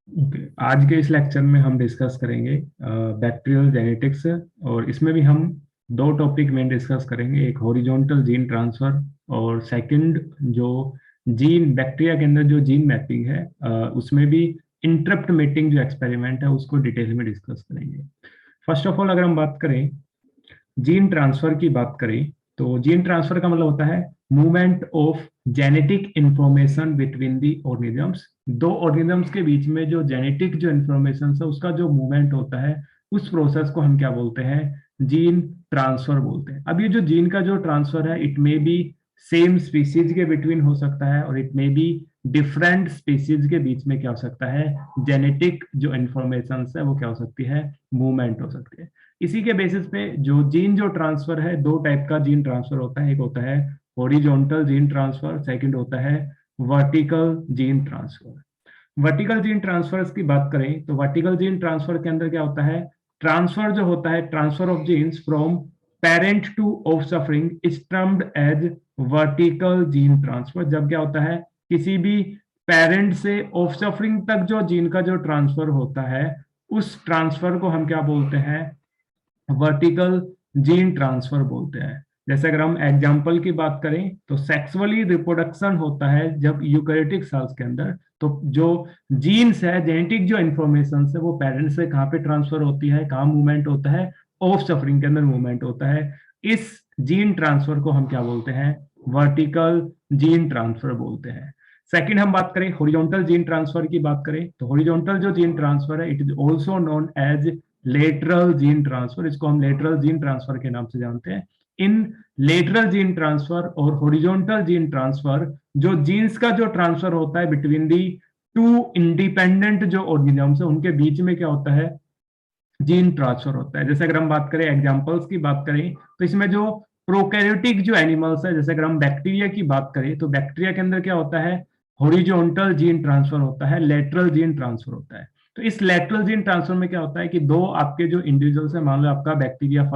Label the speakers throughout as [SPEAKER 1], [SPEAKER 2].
[SPEAKER 1] Okay, आज के इस लेक्चर में हम डिस्कस करेंगे बैक्टीरियल जेनेटिक्स। और इसमें भी हम दो टॉपिक में डिस्कस करेंगे, एक हॉरिजॉन्टल जीन ट्रांसफर और सेकंड जो जीन बैक्टीरिया के अंदर जो जीन मैपिंग है, उसमें भी इंटरप्ट मीटिंग जो एक्सपेरिमेंट है उसको डिटेल में डिस्कस करेंगे। फर्स्ट ऑफ ऑल अगर हम बात करें जीन ट्रांसफर की बात करें, तो जीन ट्रांसफर का मतलब होता है movement of genetic information between the organisms. दो ऑर्गेनिजम्स के बीच में जो जेनेटिक जो इंफॉर्मेशन है उसका जो मूवमेंट होता है, उस प्रोसेस को हम क्या बोलते हैं? जीन ट्रांसफर बोलते हैं। अब ये जो जीन का जो ट्रांसफर है, it may be same species के बिटवीन हो सकता है और it may be different species के बीच में क्या हो सकता है, जेनेटिक जो इंफॉर्मेशन है वो क्या हो सकती है, मूवमेंट हो सकती है। इसी के बेसिस पे जो जीन जो ट्रांसफर है, दो टाइप का जीन ट्रांसफर होता है। एक होता है हॉरिजॉन्टल जीन ट्रांसफर, सेकंड होता है vertical gene transfer. Vertical gene transfer की बात करें तो वर्टिकल जीन ट्रांसफर के अंदर क्या होता है, ट्रांसफर जो होता है, transfer of genes from parent to offspring is termed as vertical gene transfer. जब क्या होता है, किसी भी पेरेंट से ऑफस्प्रिंग तक जो जीन का जो ट्रांसफर होता है, उस ट्रांसफर को हम क्या बोलते हैं, वर्टिकल जीन ट्रांसफर बोलते हैं। जैसे अगर हम एग्जाम्पल की बात करें तो सेक्सुअली रिप्रोडक्शन होता है जब यूकैरियोटिक सेल्स के अंदर, तो जो जीन्स है, जेनेटिक जो इंफॉर्मेशन है, वो पेरेंट्स से कहाँ पे ट्रांसफर होती है, कहाँ मूवमेंट होता है, ऑफ सफरिंग के अंदर मूवमेंट होता है। इस जीन ट्रांसफर को हम क्या बोलते हैं, वर्टिकल जीन ट्रांसफर बोलते हैं। सेकंड हम बात करें हॉरिजॉन्टल जीन ट्रांसफर की बात करें तो हॉरिजॉन्टल जो जीन ट्रांसफर है, it is also known as lateral gene transfer. इसको हम लेटरल जीन ट्रांसफर के नाम से जानते हैं। इन लेटरल जीन ट्रांसफर और हॉरिजॉन्टल जीन ट्रांसफर, जो जीन्स का जो ट्रांसफर होता है बिटवीन दी टू इंडिपेंडेंट जो ऑर्गेनिजम्स है, उनके बीच में क्या होता है, जीन ट्रांसफर होता है। जैसे अगर हम बात करें एग्जांपल्स की बात करें तो इसमें जो प्रोकैरियोटिक जो एनिमल्स है, जैसे अगर हम बैक्टीरिया की बात करें तो बैक्टीरिया के अंदर क्या होता है, हॉरिजॉन्टल जीन ट्रांसफर होता है, लेटरल जीन ट्रांसफर होता है। तो इस लेटरल जीन ट्रांसफर में क्या होता है कि दो आपके जो इंडिविजुअल्स है, मान लो आपका बैक्टीरिया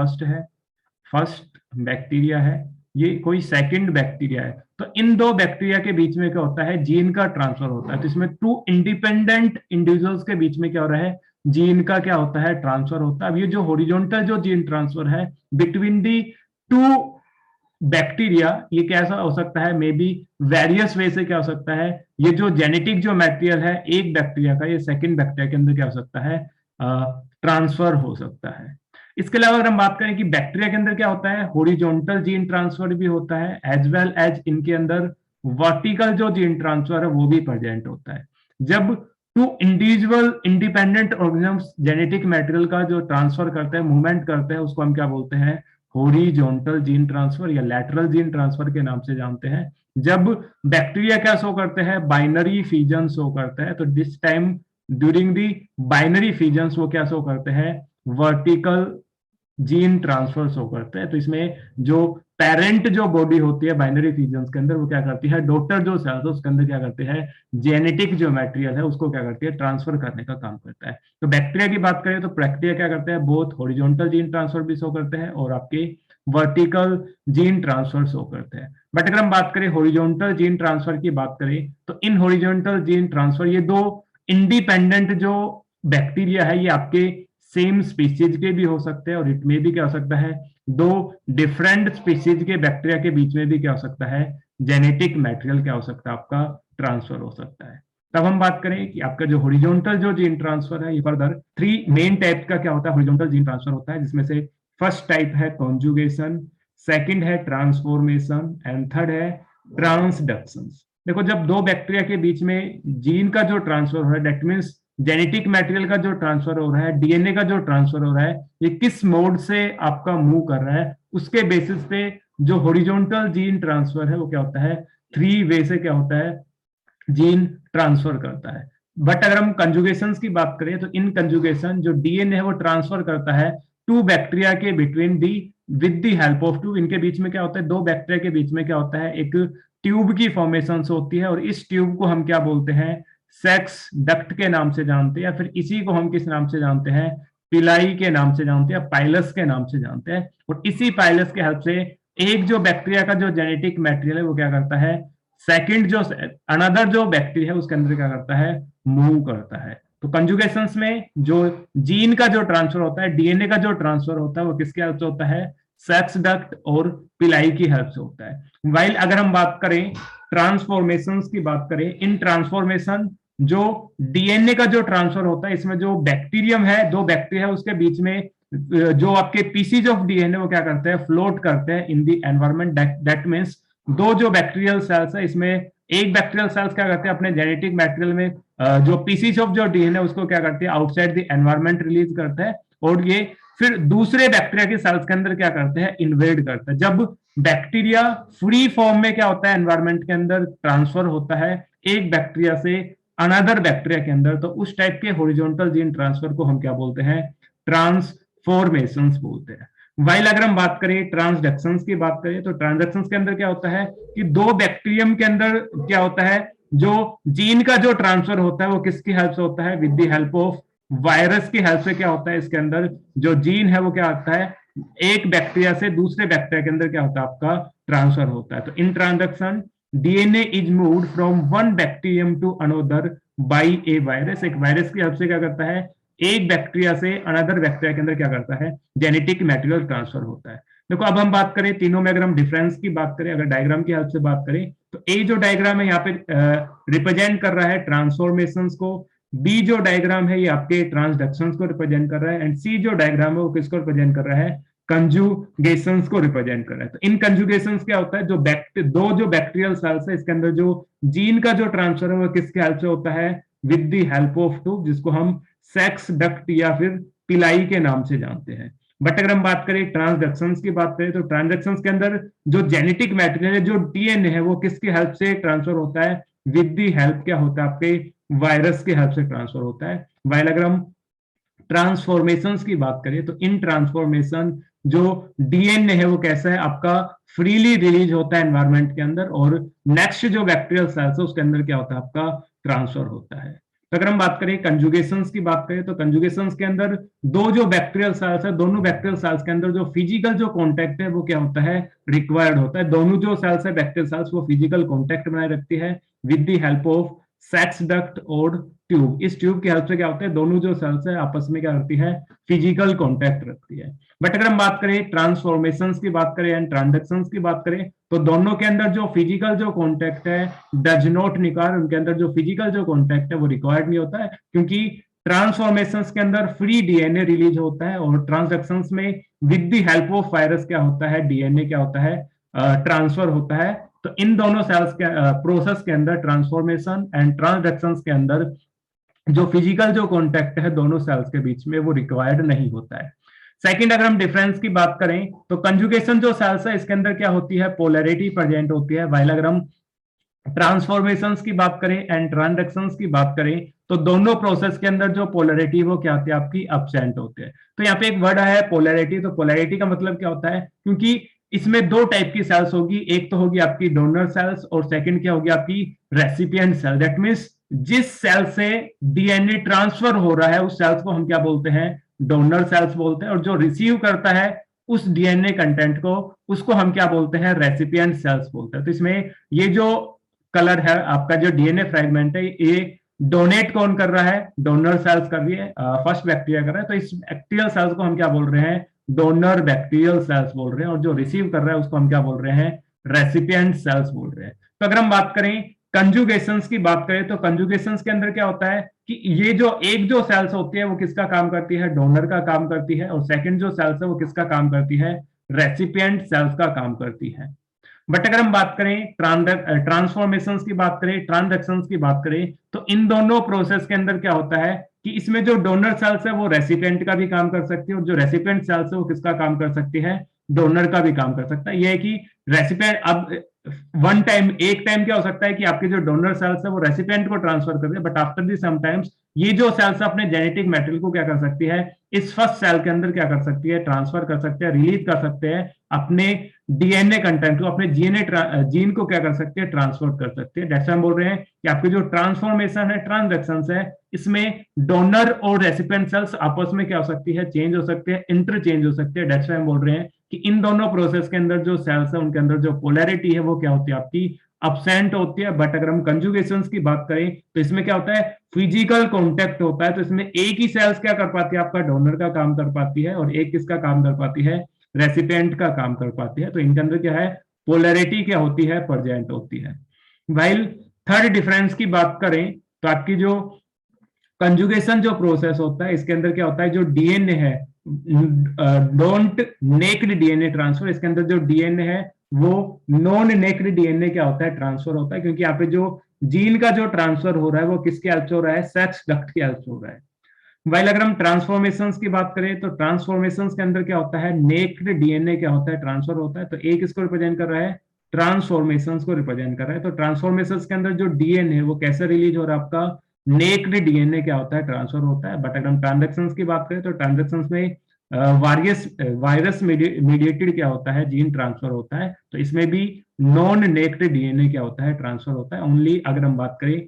[SPEAKER 1] फर्स्ट बैक्टीरिया है, ये कोई सेकंड बैक्टीरिया है, तो इन दो बैक्टीरिया के बीच में क्या होता है, जीन का ट्रांसफर होता है। तो इसमें टू इंडिपेंडेंट इंडिविजुअल्स के बीच में क्या हो रहा है, जीन का क्या होता है, ट्रांसफर होता है। अब ये जो हॉरिजॉन्टल जो जीन ट्रांसफर है बिटवीन दी टू बैक्टीरिया, ये कैसा हो सकता है, मे बी वेरियस वे से क्या हो सकता है, ये जो जेनेटिक जो मटेरियल है एक बैक्टीरिया का, ये सेकंड बैक्टीरिया के अंदर क्या हो सकता है, ट्रांसफर हो सकता है। इसके अलावा अगर हम बात करें कि बैक्टीरिया के अंदर क्या होता है, हॉरिजॉन्टल जीन ट्रांसफर भी होता है, एज वेल एज इनके अंदर वर्टिकल जो जीन ट्रांसफर है वो भी प्रेजेंट होता है। जब two individual independent organisms genetic material का जो ट्रांसफर करते हैं, मूवमेंट करते हैं, उसको हम क्या बोलते हैं, हॉरिजॉन्टल जीन ट्रांसफर या लैटरल जीन ट्रांसफर के नाम से जानते हैं। जब बैक्टीरिया क्या शो करते हैं, बाइनरी फीजन शो करते हैं, तो this time during the binary fission वो क्या शो करते हैं, वर्टिकल जीन ट्रांसफर शो करते हैं। तो इसमें जो पेरेंट जो बॉडी होती है बाइनरी फीजन्स के अंदर, वो क्या करती है, डॉटर जो सेल्स है उसके अंदर क्या करते हैं, जेनेटिक जो मटेरियल है उसको क्या करती है, ट्रांसफर करने का काम करता है। तो बैक्टीरिया की बात करें तो बैक्टीरिया क्या करते हैं, बोथ हॉरिजॉन्टल जीन ट्रांसफर भी शो करते हैं और आपके वर्टिकल जीन ट्रांसफर शो करते हैं। बट अगर हम बात करें हॉरिजॉन्टल जीन ट्रांसफर की बात करें तो इन हॉरिजॉन्टल जीन ट्रांसफर, ये दो इंडिपेंडेंट जो बैक्टीरिया है, ये आपके सेम स्पीसीज के भी हो सकते हैं और इट में भी क्या हो सकता है, दो डिफरेंट स्पीसीज के बैक्टीरिया के बीच में भी क्या हो सकता है, जेनेटिक मटेरियल क्या हो सकता है, आपका ट्रांसफर हो सकता है। तब हम बात करें कि आपका जो हॉरिजॉन्टल जो जीन ट्रांसफर है, ये फर्दर थ्री मेन टाइप का क्या होता है, हॉरिजॉन्टल जीन ट्रांसफर होता है, जिसमें से फर्स्ट टाइप है कॉन्जुगेशन, सेकंड है ट्रांसफॉर्मेशन एंड थर्ड है ट्रांसडक्शन। देखो, जब दो बैक्टीरिया के बीच में जीन का जो ट्रांसफर हो रहा है, दैट मीन्स जेनेटिक मटेरियल का जो ट्रांसफर हो रहा है, डीएनए का जो ट्रांसफर हो रहा है, ये किस मोड से आपका मूव कर रहा है, उसके बेसिस पे जो हॉरिजॉन्टल जीन ट्रांसफर है वो क्या होता है, थ्री वे से क्या होता है, जीन ट्रांसफर करता है। बट अगर हम कंजुगेशन की बात करें तो इन कंजुगेशन जो डीएनए है वो ट्रांसफर करता है टू बैक्टीरिया के between the with the help of two, इनके बीच में क्या होता है, दो बैक्टीरिया के बीच में क्या होता है, एक ट्यूब की फॉर्मेशन होती है और इस ट्यूब को हम क्या बोलते हैं, सेक्स डक्ट के नाम से जानते हैं, या फिर इसी को हम किस नाम से जानते हैं, पिलाई के नाम से जानते हैं, पाइलस के नाम से जानते हैं। और इसी पाइलस के हेल्प से एक जो बैक्टीरिया का जो जेनेटिक मटेरियल है वो क्या करता है, सेकंड जो अनदर जो बैक्टीरिया है उसके अंदर क्या करता है, मूव करता है। तो कंजुगेशंस में जो जीन का जो ट्रांसफर होता है, डीएनए का जो ट्रांसफर होता है, वो किसके हेल्प से होता है? सेक्स डक्ट और पिलाई की हेल्प से होता है। वाइल अगर हम बात करें ट्रांसफॉर्मेशंस की बात करें, इन ट्रांसफॉर्मेशन जो डीएनए का जो ट्रांसफर होता है, इसमें जो बैक्टीरियम है, दो बैक्टीरिया है, उसके बीच में जो आपके पीसीज ऑफ डीएनए वो क्या करते हैं? फ्लोट करते हैं in the environment. That means दो जो बैक्टीरियल सेल्स है, इसमें एक बैक्टीरियल सेल्स क्या करते हैं? अपने जेनेटिक मटेरियल में जो पीसीज ऑफ जो डीएनए उसको क्या करते हैं? आउटसाइड द एनवायरमेंट रिलीज करते हैं, और ये फिर दूसरे बैक्टीरिया के सेल्स के अंदर क्या करते हैं? इन्वेड करते हैं। जब बैक्टीरिया फ्री फॉर्म में क्या होता है? एनवायरमेंट के अंदर ट्रांसफर होता है एक बैक्टीरिया से अनदर बैक्टीरिया के अंदर, तो उस टाइप के हॉरिजॉन्टल जीन ट्रांसफर को हम क्या बोलते हैं? ट्रांसफॉर्मेशंस बोलते हैं। वाइल अगर हम बात करें ट्रांसडक्शंस की बात करें, तो ट्रांसडक्शंस के अंदर क्या होता है कि दो बैक्टीरियम के अंदर क्या होता है? जो जीन का जो ट्रांसफर होता है वो किसकी हेल्प से होता है? With the help of virus की हेल्प से क्या होता है? इसके अंदर जो जीन है वो क्या होता है? एक बैक्टीरिया से दूसरे बैक्टीरिया के अंदर क्या होता है? आपका ट्रांसफर होता है। तो in transduction DNA is moved from one bacterium to another by a virus. एक वायरस की हेल्प से क्या करता है? एक बैक्टीरिया से अनदर बैक्टीरिया के अंदर क्या करता है? जेनेटिक मटेरियल ट्रांसफर होता है। देखो अब हम बात करें तीनों में, अगर हम डिफरेंस की बात करें, अगर डायग्राम की हेल्प से बात करें, तो ए जो डायग्राम है यहाँ पे रिप्रेजेंट कर रहा है ट्रांसफॉर्मेशंस को, बी जो डायग्राम है ये आपके ट्रांसडक्शंस को रिप्रेजेंट कर रहा है, एंड सी जो डायग्राम है वो किसको रिप्रेजेंट कर रहा है? कंजुगेशंस को रिप्रेजेंट कर रहा है। तो इन कंजुगेशंस क्या होता है? दो जो बैक्टीरियल सेल्स है, इसके अंदर जो जीन का जो ट्रांसफर है वो किसके हेल्प से होता है? With the help of tube, जिसको हम सेक्स डक्ट या फिर पिलाई के नाम से जानते हैं। बट अगर हम बात करें ट्रांसडक्शंस की बात करें, तो ट्रांसडक्शंस के अंदर जो जेनेटिक मैटेरियल है, जो डीएनए है, वो किसकी हेल्प से ट्रांसफर होता है? विद दी हेल्प क्या होता है? आपके वायरस के हेल्प से ट्रांसफर होता है। वाइल अगर हम ट्रांसफॉर्मेशंस की बात करें, तो इन ट्रांसफॉर्मेशन जो डीएनए है वो कैसा है? आपका फ्रीली रिलीज होता है एनवायरमेंट के अंदर, और नेक्स्ट जो बैक्टीरियल सेल्स है उसके अंदर क्या होता है? आपका ट्रांसफर होता है। तो अगर हम बात करें कंजुगेशंस की बात करें, तो कंजुगेशंस के अंदर दो जो बैक्टीरियल सेल्स है, दोनों बैक्टीरियल सेल्स के अंदर जो फिजिकल जो कॉन्टैक्ट है वो क्या होता है? रिक्वायर्ड होता है। दोनों जो सेल्स है बैक्टीरियल सेल्स, वो फिजिकल कॉन्टैक्ट बनाए रखती है with the help of sex duct और ट्यूब। इस ट्यूब की हेल्प से क्या होता है? दोनों जो सेल्स है आपस में क्या करती है? फिजिकल कॉन्टैक्ट रखती है। बट अगर हम बात करें ट्रांसफॉर्मेशंस की बात करें एंड ट्रांजेक्शंस की बात करें, तो दोनों के अंदर जो फिजिकल जो कॉन्टैक्ट है डज नॉट रिक्वायर, उनके अंदर जो फिजिकल जो कॉन्टैक्ट है वो रिक्वायर्ड नहीं होता है, क्योंकि ट्रांसफॉर्मेशंस के अंदर फ्री डीएनए रिलीज होता है, और ट्रांजेक्शंस में with the help of virus क्या होता है? डीएनए क्या होता है? ट्रांसफर होता है। तो इन दोनों सेल्स के प्रोसेस के अंदर, ट्रांसफॉर्मेशन एंड ट्रांजेक्शंस के अंदर, जो फिजिकल जो कॉन्टैक्ट है दोनों सेल्स के बीच में वो रिक्वायर्ड नहीं होता है। सेकंड अगर हम डिफरेंस की बात करें, तो कंजुगेशन जो सेल्स है इसके अंदर क्या होती है? पोलैरिटी प्रेजेंट होती है। वाइल अगर हम ट्रांसफॉर्मेशंस की बात करें एंड ट्रांजेक्शंस की बात करें, तो दोनों प्रोसेस के अंदर जो पोलैरिटी वो क्या होती है? आपकी एब्सेंट होते हैं। तो यहाँ पे एक वर्ड आया है पोलैरिटी, तो पोलैरिटी का मतलब क्या होता है? क्योंकि इसमें दो टाइप की सेल्स होगी, एक तो होगी आपकी डोनर सेल्स, और सेकंड क्या होगी? आपकी रेसिपिएंट सेल। दैट मींस जिस सेल से डीएनए ट्रांसफर हो रहा है उस सेल्स को हम क्या बोलते हैं? डोनर सेल्स बोलते हैं, और जो रिसीव करता है उस डीएनए कंटेंट को, उसको हम क्या बोलते हैं? रेसिपिएंट सेल्स बोलते हैं। तो इसमें ये जो कलर है आपका जो डीएनए फ्रेगमेंट है, ये डोनेट कौन कर रहा है? डोनर सेल्स कर रही है, फर्स्ट बैक्टीरिया कर रहा है। तो इस बैक्टीरियल सेल्स को हम क्या बोल रहे हैं? डोनर बैक्टीरियल सेल्स बोल रहे हैं, और जो रिसीव कर रहा है उसको हम क्या बोल रहे हैं? रेसिपिएंट सेल्स बोल रहे हैं। तो अगर हम बात करें कंजुगेशंस की बात करें, तो कंजुगेशंस के अंदर क्या होता है कि ये जो एक जो सेल्स होती है वो किसका काम करती है? डोनर का काम करती है, और सेकंड जो सेल्स है वो किसका काम करती है? रेसिपिएंट सेल्स का काम करती है। बट अगर हम बात करें ट्रांसफॉर्मेशंस की बात करें, ट्रांजेक्शंस की बात करें, तो इन दोनों प्रोसेस के अंदर क्या होता है कि इसमें जो डोनर सेल्स है वो रेसिपिएंट का भी काम कर सकती है, और जो रेसिपिएंट सेल्स है वो किसका काम कर सकती है? डोनर का भी काम कर सकता है। यह है कि रेसिपिएंट अब वन टाइम, एक टाइम क्या हो सकता है कि आपके जो डोनर सेल्स है वो रेसिपिएंट को ट्रांसफर कर दे, बट आफ्टर दी समटाइम्स ये जो सेल्स अपने जेनेटिक मटेरियल को क्या कर सकती है? इस फर्स्ट सेल के अंदर क्या कर सकती है? ट्रांसफर कर सकते हैं, रिलीज कर सकते हैं अपने डीएनए कंटेंट को, अपने जीन को क्या कर सकते हैं? ट्रांसफर कर सकते हैं। दैट्स व्हाई हम बोल रहे हैं कि आपके जो ट्रांसफॉर्मेशन है, ट्रांजेक्शंस है, इसमें डोनर और रेसिपिएंट सेल्स आपस में क्या हो सकती है? चेंज हो सकते हैं, इंटरचेंज हो सकते हैं। दैट्स व्हाई हम बोल रहे हैं कि इन दोनों प्रोसेस के अंदर जो सेल्स है उनके अंदर जो पोलैरिटी है वो क्या होती है? आपकी absent होती है, बट अगर हम कंजुगेशंस की बात करें तो इसमें क्या होता है, फिजिकल कांटेक्ट होता है। तो इसमें एक ही सेल्स क्या कर पाती है, आपका डोनर का काम कर पाती है, और एक किसका काम कर पाती है, रेसिपिएंट का काम कर पाती है। तो इनके अंदर क्या है, पोलैरिटी क्या होती है, प्रेजेंट होती है। वाइल थर्ड डिफरेंस की बात करें तो आपकी जो कंजुगेशन जो प्रोसेस होता है, इसके अंदर क्या होता है, जो डीएनए है, डोंट नेक्ड डीएनए ट्रांसफर, इसके अंदर जो डीएनए है वो नॉन नेक्ड डीएनए क्या होता है, ट्रांसफर होता है। क्योंकि यहाँ पे जो जीन का जो ट्रांसफर हो रहा है वो किसके हेल्प से हो रहा है, सेक्स डक्ट के हेल्प से हो रहा है। वाइल अगर हम ट्रांसफॉर्मेशन की बात करें तो ट्रांसफॉर्मेशन के अंदर क्या होता है, नेक्ड डीएनए क्या होता है, ट्रांसफर होता है। तो एक इसको रिप्रेजेंट कर रहा है, ट्रांसफॉर्मेशन को रिप्रेजेंट कर रहा है। तो ट्रांसफॉर्मेशन के अंदर जो डीएनए है वो कैसे रिलीज हो रहा है, आपका नेक्ड डीएनए क्या होता है, ट्रांसफर होता है। बट अगर हम ट्रांजेक्शन की बात करें तो ट्रांजेक्शन में वायरस मीडिएटेड क्या होता है, जीन ट्रांसफर होता है। तो इसमें भी नॉन नेक्ड डीएनए क्या होता है, ट्रांसफर होता है। ओनली अगर हम बात करें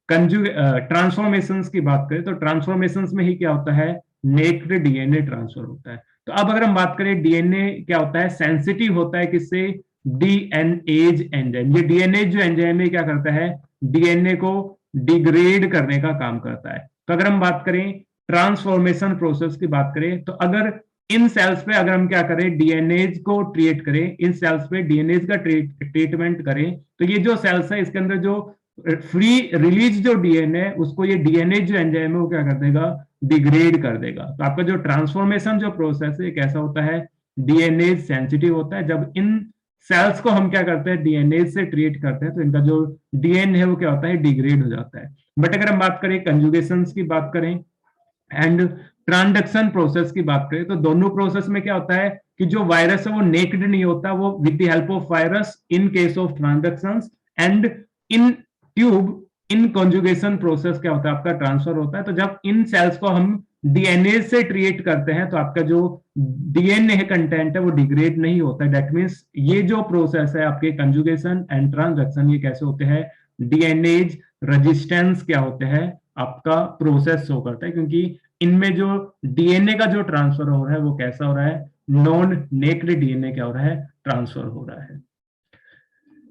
[SPEAKER 1] ट्रांसफॉर्मेशन की बात करें तो ट्रांसफॉर्मेशन में ही क्या होता है, नेक्ड डीएनए ट्रांसफर होता है। तो अब अगर हम बात करें डीएनए क्या होता है, सेंसिटिव होता है किससे, डीएनएज एंजाइम। ये डीएनए जो एंजाइम है क्या करता है, डीएनए को डिग्रेड करने का काम करता है। तो अगर हम बात करें ट्रांसफॉर्मेशन प्रोसेस की बात करें तो अगर इन सेल्स पे अगर हम क्या करें, डीएनएज को ट्रीट करें, इन सेल्स पे डीएनएज का ट्रीटमेंट करें, तो ये जो सेल्स है इसके अंदर जो फ्री रिलीज जो डीएनए है उसको ये डीएनए जो एंजाइम है वो क्या कर देगा, डिग्रेड कर देगा। तो आपका जो ट्रांसफॉर्मेशन जो प्रोसेस है कैसा होता है, डीएनए सेंसिटिव होता है। जब इन सेल्स को हम क्या करते हैं, डीएनए से ट्रीट करते हैं तो इनका जो डीएनए है वो क्या होता है, डिग्रेड हो जाता है। बट अगर हम बात करें कंजुगेशन की बात करें एंड ट्रांसडक्शन प्रोसेस की बात करें तो दोनों प्रोसेस में क्या होता है कि जो वायरस है वो नेक्ड नहीं होता, वो with the help of virus in case of transduction and in tube in conjugation process क्या होता है, आपका ट्रांसफर होता है। तो जब इन सेल्स को हम डीएनए से ट्रीट करते हैं तो आपका जो डीएनए कंटेंट है वो डिग्रेड नहीं होता है। दैट मीन्स ये जो प्रोसेस है आपके कंजुगेशन एंड ट्रांसडक्शन ये कैसे होते हैं, डीएनए रेजिस्टेंस क्या होते हैं, आपका प्रोसेस शो करता है। क्योंकि इनमें जो डीएनए का जो ट्रांसफर हो रहा है वो कैसा हो रहा है, नॉन नेक्ड डीएनए क्या हो रहा है, ट्रांसफर हो रहा है।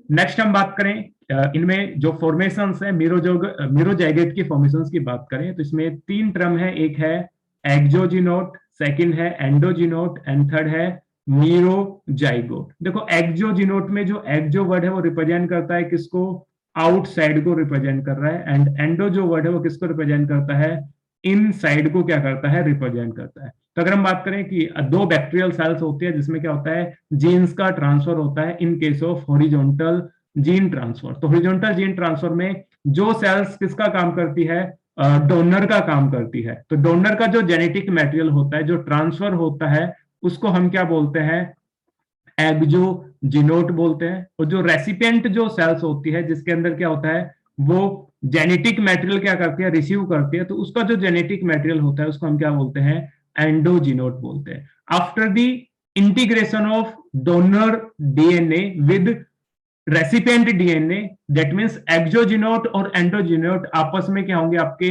[SPEAKER 1] नेक्स्ट हम बात करें इनमें जो फॉर्मेशंस है, मीरोजाइगेट की फॉर्मेशंस की बात करें तो इसमें तीन टर्म है, एक है एक्सोजीनोट, सेकंड है एंडोजीनोट एंड थर्ड है मीरोजाइगोट। देखो एक्सोजीनोट में जो एक्सो वर्ड है वो रिप्रेजेंट करता है किसको, आउटसाइड को रिप्रेजेंट कर रहा है, एंड एंडो जो वर्ड है वो किसको रिप्रेजेंट करता है, इन साइड को क्या करता है, रिप्रेजेंट करता है। तो अगर हम बात करें कि दो बैक्टीरियल सेल्स होती है जिसमें क्या होता है, जीन्स का ट्रांसफर होता है in case of horizontal gene transfer. तो हॉरिजॉन्टल जीन ट्रांसफर में जो सेल्स किसका काम करती है, डोनर का काम करती है। तो डोनर का जो जेनेटिक मटेरियल होता है जो ट्रांसफर होता है उसको हम क्या बोलते हैं, एक्सोजीनोट बोलते हैं। और जो रेसिपिएंट जो सेल्स होती है जिसके अंदर क्या होता है, वो जेनेटिक मटेरियल क्या करती है, रिसीव करती है, तो उसका जो जेनेटिक मटेरियल होता है उसको हम क्या बोलते हैं, एंडोजीनोट बोलते हैं। After the integration of donor DNA with recipient DNA, that means exogenote और एंडोजीनोट आपस में क्या होंगे, आपके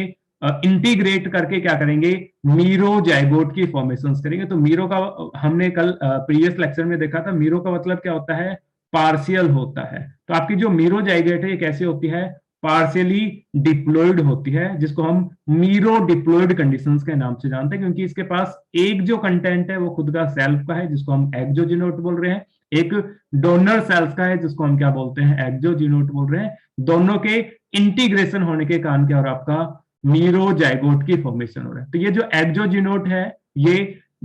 [SPEAKER 1] इंटीग्रेट करके क्या करेंगे, मीरोजाइगोट की फॉर्मेशन करेंगे। तो मीरो का हमने कल प्रीवियस लेक्चर में देखा था, मीरो का मतलब क्या होता है, पार्शियल होता है। तो आपकी जो मीरोजाइगोट है ये कैसी होती है, पार्शियली डिप्लॉयड होती है, जिसको हम मीरो डिप्लॉयड कंडीशंस के नाम से जानते हैं। क्योंकि इसके पास एक जो कंटेंट है वो खुद का सेल्फ का है जिसको हम एक्सोजीनोट बोल रहे हैं, एक डोनर सेल्स का है जिसको हम क्या बोलते हैं, एक्सोजीनोट बोल रहे हैं। दोनों के इंटीग्रेशन होने के कारण क्या हो रहा है, आपका मीरोजाइगोट की फॉर्मेशन हो रहा है। तो ये जो एक्सोजीनोट है ये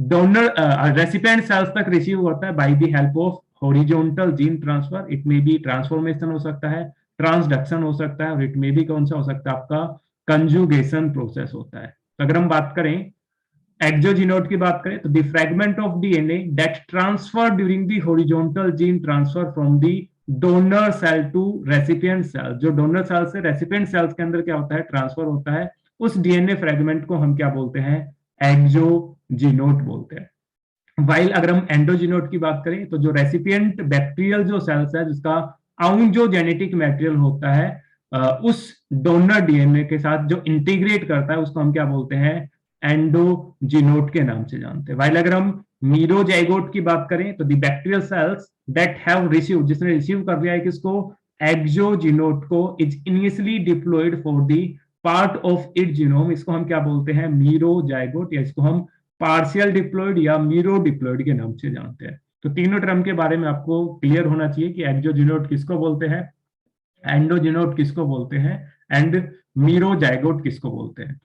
[SPEAKER 1] डोनर रेसिपिएंट सेल्स तक रिसीव होता है by the help of horizontal gene transfer. It में बी ट्रांसफॉर्मेशन हो सकता है, ट्रांसडक्शन हो सकता है, और इट में भी कौन सा हो सकता है, आपका कंजुगेशन प्रोसेस होता है। तो अगर हम बात करें एक्सोजीनोट की बात करें तो the fragment of DNA that transfer during the horizontal gene transfer from the donor cell to recipient cell, जो डोनर सेल से रेसिपिएंट सेल्स के अंदर क्या होता है, ट्रांसफर होता है, उस डीएनए फ्रैगमेंट को हम क्या बोलते हैं, एक्सोजीनोट बोलते हैं। वाइल अगर हम एंडोजीनोट की बात करें तो जो रेसिपिएंट बैक्टीरियल जो सेल्स है जिसका आउन जो जेनेटिक मटेरियल होता है उस डोनर डीएनए के साथ जो इंटीग्रेट करता है उसको हम क्या बोलते हैं, एंडोजीनोट के नाम से जानते हैं। वाइल अगर हम मीरोजाइगोट की बात करें तो the bacterial cells that have receive, जिसने रिसीव कर लिया है किसको, एक्सोजीनोट को, is initially diploid for the part of it genome, इसको हम क्या बोलते हैं, मीरोजाइगोट, या इसको हम पार्शियल डिप्लॉयड या मीरो डिप्लॉयड के नाम से जानते हैं। तो तीनों टर्म के बारे में आपको क्लियर होना चाहिए कि एक्सोजीनोट किसको बोलते हैं, एंडोजीनोट किसको बोलते हैं, एंड मीरोजाइगोट किसको बोलते हैं।